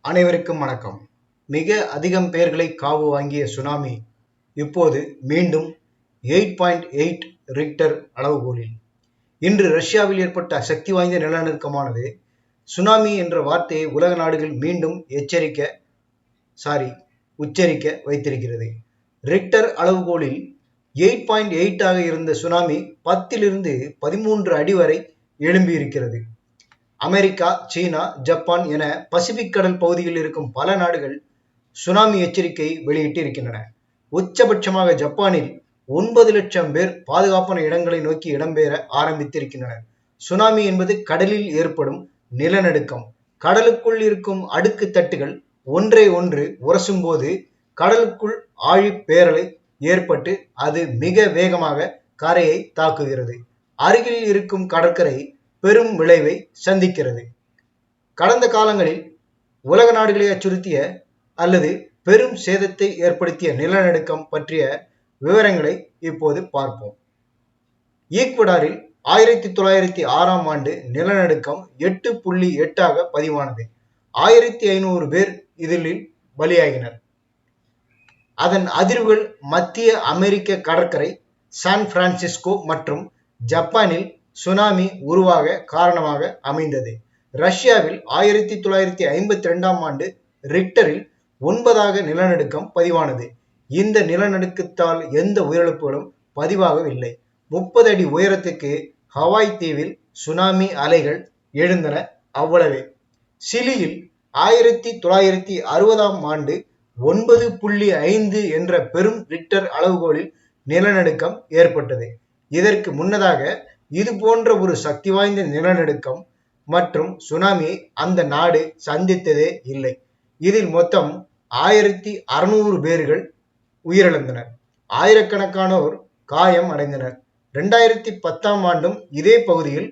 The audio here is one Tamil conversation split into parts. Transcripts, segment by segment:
அனைவருக்கும் வணக்கம். மிக அதிகம் பெயர்களை காவு வாங்கிய சுனாமி இப்போது மீண்டும் 8.8 ரிக்டர் அளவுகோலில். இன்று ரஷ்யாவில் ஏற்பட்ட சக்தி வாய்ந்த நிலநடுக்கமானது சுனாமி என்ற வார்த்தையை உலக நாடுகள் மீண்டும் உச்சரிக்க வைத்திருக்கிறது. ரிக்டர் அளவுகோலில் 8.8 ஆக இருந்த சுனாமி 10 - 13 அடி வரை எழும்பியிருக்கிறது. அமெரிக்கா, சீனா, ஜப்பான் என பசிபிக் கடல் பகுதியில் இருக்கும் பல நாடுகள் சுனாமி எச்சரிக்கை வெளியிட்டு இருக்கின்றன. உச்சபட்சமாக ஜப்பானில் 9 லட்சம் பேர் பாதுகாப்பான இடங்களை நோக்கி இடம்பெயர ஆரம்பித்திருக்கின்றனர். சுனாமி என்பது கடலில் ஏற்படும் நிலநடுக்கம். கடலுக்குள் இருக்கும் அடுக்கு தட்டுகள் ஒன்றை ஒன்று உரசும் போது கடலுக்குள் ஆழிப்பேரலை ஏற்பட்டு அது மிக வேகமாக கரையை தாக்குகிறது. அருகில் இருக்கும் கடற்கரை பெரும் விளைவை சந்திக்கிறது. கடந்த காலங்களில் உலக நாடுகளை அச்சுறுத்திய அல்லது பெரும் சேதத்தை ஏற்படுத்திய நிலநடுக்கம் பற்றிய விவரங்களை இப்போது பார்ப்போம். ஈக்வடாரில் 1906ஆம் ஆண்டு நிலநடுக்கம் 8.8 பதிவானது. 1500 பேர் இதில் பலியாகினர். அதன் அதிர்வுகள் மத்திய அமெரிக்க கடற்கரை, சான் பிரான்சிஸ்கோ மற்றும் ஜப்பானில் சுனாமி உருவாக காரணமாக அமைந்தது. ரஷ்யாவில் 1952ஆம் ஆண்டு ரிக்டரில் 9 நிலநடுக்கம் பதிவானது. இந்த நிலநடுக்கத்தால் எந்த உயிரிழப்புகளும் பதிவாகவில்லை. 30 அடி உயரத்துக்கு ஹவாய் தீவில் சுனாமி அலைகள் எழுந்தன, அவ்வளவே. சிலியில் 1960ஆம் ஆண்டு 9.5 என்ற பெரும் ரிக்டர் அளவுகோலில் நிலநடுக்கம் ஏற்பட்டது. இதற்கு முன்னதாக இது போன்ற ஒரு சக்தி வாய்ந்த நிலநடுக்கம் மற்றும் சுனாமியை அந்த நாடு சந்தித்ததே இல்லை. இதில் மொத்தம் 1600 பேர்கள் உயிரிழந்தனர். ஆயிரக்கணக்கானோர் காயம் அடைந்தனர். 2010ஆம் ஆண்டும் இதே பகுதியில்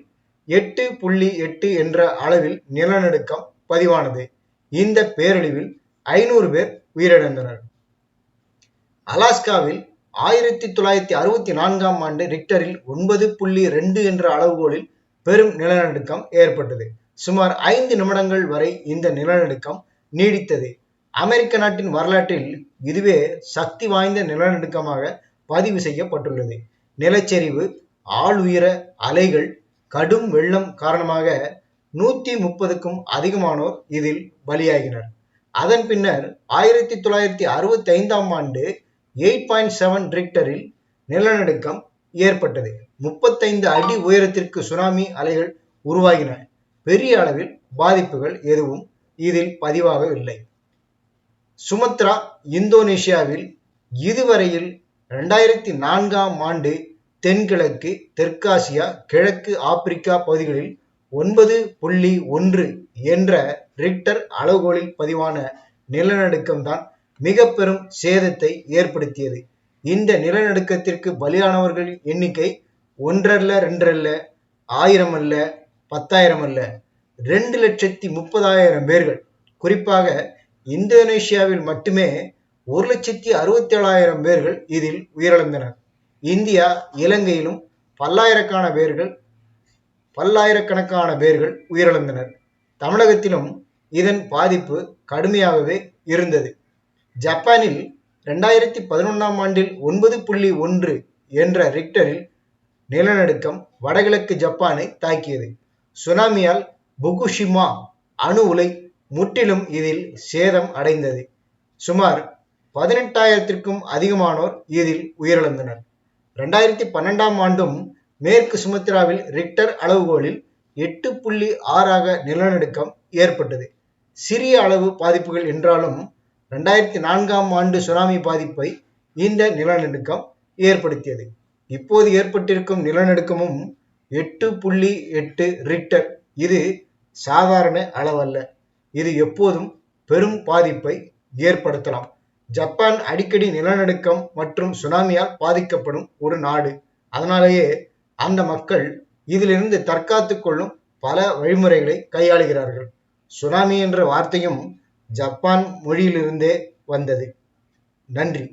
8.8 என்ற அளவில் நிலநடுக்கம் பதிவானது. இந்த பேரழிவில் 500 பேர் உயிரிழந்தனர். அலாஸ்காவில் 1964ஆம் ஆண்டு ரிக்டரில் 9.2 என்ற அளவுகோலில் பெரும் நிலநடுக்கம் ஏற்பட்டது. சுமார் 5 நிமிடங்கள் வரை இந்த நிலநடுக்கம் நீடித்தது. அமெரிக்க நாட்டின் வரலாற்றில் இதுவே சக்தி வாய்ந்த நிலநடுக்கமாக பதிவு செய்யப்பட்டுள்ளது. நிலச்சரிவு, ஆளுயர அலைகள், கடும் வெள்ளம் காரணமாக 130க்கும் அதிகமானோர் இதில் பலியாகினர். அதன் பின்னர் 1965ஆம் ஆண்டு 8.7 ரிக்டரில் நிலநடுக்கம் ஏற்பட்டது. 35 அடி உயரத்திற்கு சுனாமி அலைகள் உருவாகின. பெரிய அளவில் பாதிப்புகள் எதுவும் இதில் பதிவாகவில்லை. சுமத்ரா, இந்தோனேஷியாவில் இதுவரையில் 2004ஆம் ஆண்டு தென்கிழக்கு, தெற்காசியா, கிழக்கு ஆப்பிரிக்கா பகுதிகளில் 9.1 என்ற ரிக்டர் அளவுகோலில் பதிவான நிலநடுக்கம்தான் மிக பெரும் சேதத்தை ஏற்படுத்தியது. இந்த நிலநடுக்கத்திற்கு பலியானவர்கள் எண்ணிக்கை 1 அல்ல, 2 அல்ல, 1000 அல்ல, 10,000 அல்ல, 2,30,000 பேர்கள். குறிப்பாக இந்தோனேஷியாவில் மட்டுமே 1,67,000 பேர்கள் இதில் உயிரிழந்தனர். இந்தியா, இலங்கையிலும் பல்லாயிரக்கணக்கான பேர்கள் உயிரிழந்தனர். தமிழகத்திலும் இதன் பாதிப்பு கடுமையாகவே இருந்தது. ஜப்பானில் 2011ஆம் ஆண்டில் 9.1 என்ற ரிக்டரில் நிலநடுக்கம் வடகிழக்கு ஜப்பானை தாக்கியது. சுனாமியால் புகுஷிமா அணு உலை முற்றிலும் இதில் சேதம் அடைந்தது. சுமார் 18,000க்கும் அதிகமானோர் இதில் உயிரிழந்தனர். 2012ஆம் ஆண்டும் மேற்கு சுமத்ராவில் ரிக்டர் அளவுகோலில் 8.6 நிலநடுக்கம் ஏற்பட்டது. சிறிய அளவு பாதிப்புகள் என்றாலும் 2004ஆம் ஆண்டு சுனாமி பாதிப்பை இந்த நிலநடுக்கம் ஏற்படுத்தியது. இப்போது ஏற்பட்டிருக்கும் நிலநடுக்கமும் 8.8 ரிக்டர். இது சாதாரண அளவல்ல. இது எப்போதும் பெரும் பாதிப்பை ஏற்படுத்தலாம். ஜப்பான் அடிக்கடி நிலநடுக்கம் மற்றும் சுனாமியால் பாதிக்கப்படும் ஒரு நாடு. அதனாலேயே அந்த மக்கள் இதிலிருந்து தற்காத்துக் கொள்ளும் பல வழிமுறைகளை கையாளுகிறார்கள். சுனாமி என்ற வார்த்தையும் ஜப்பான் மொழியிலிருந்தே வந்தது. நன்றி.